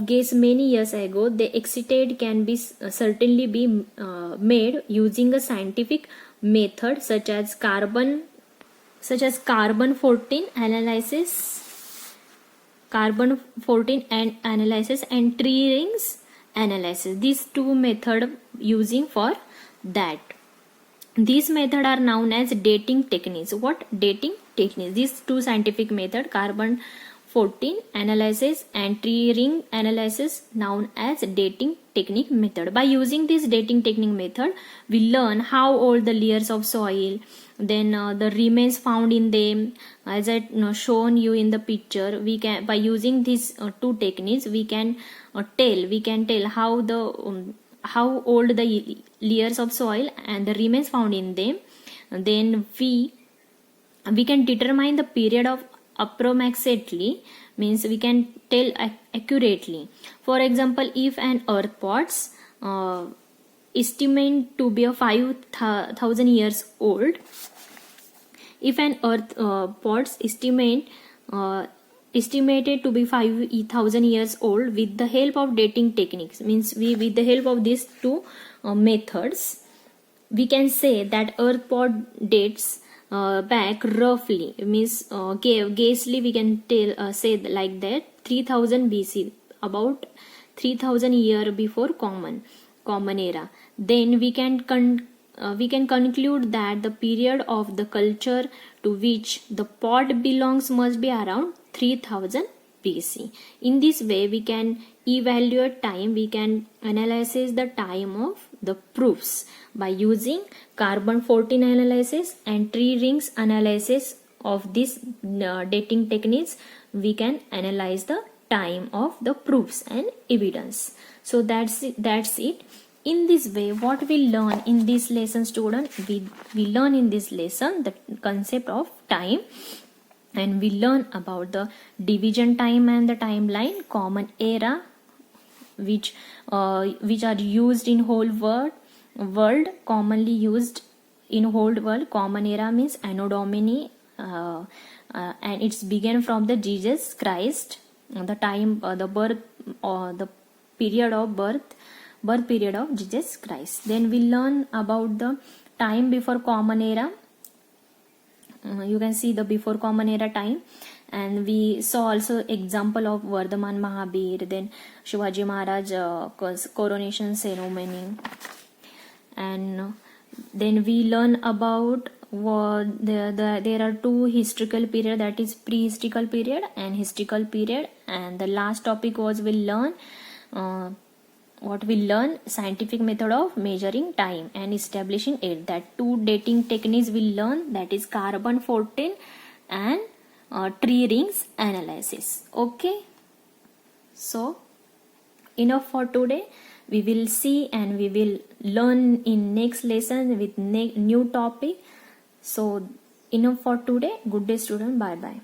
gas many years ago, the excited can be certainly be made using a scientific method such as carbon 14 analysis, and tree rings analysis. These two methods using for that. These methods are known as dating techniques. What dating techniques? These two scientific methods, carbon 14 analysis and tree ring analysis, known as dating technique method. By using this dating technique method, we learn how old the layers of soil, then the remains found in them. As I shown you in the picture, we can, by using these two techniques, we can tell how the how old the layers of soil and the remains found in them. Then we can determine the period of approximately, means we can tell accurately. For example, if an earth pots estimate to be a 5,000 years old, if an earth pots estimated to be 5,000 years old, with the help of dating techniques, means with the help of these two methods, we can say that earth pot dates back roughly, means guessly we can tell say like that 3000 BC, about 3000 year before common era. Then we can conclude that the period of the culture to which the pot belongs must be around 3000 BC. In this way, we can evaluate time, we can analyze the time of the proofs by using carbon 14 analysis and tree rings analysis. Of this dating techniques, we can analyze the time of the proofs and evidence. So that's it. In this way, what we learn in this lesson, student, we learn in this lesson the concept of time, and we learn about the division time and the timeline, common era, which are used in whole world, commonly used in whole world. Common era means Anno Domini, and it's began from the Jesus Christ, the time, the birth, or the period of birth period of Jesus Christ. Then we learn about the time before common era. You can see the before common era time, and we saw also example of Vardhaman Mahabir, then Shivaji Maharaj coronation ceremony, and then we learn about there are two historical period, that is pre-historical period and historical period. And the last topic was we learn scientific method of measuring time and establishing it. That two dating techniques we learn, that is carbon 14 and tree rings analysis. Okay, so enough for today. We will see and we will learn in next lesson with new topic. So enough for today. Good day, student. Bye bye.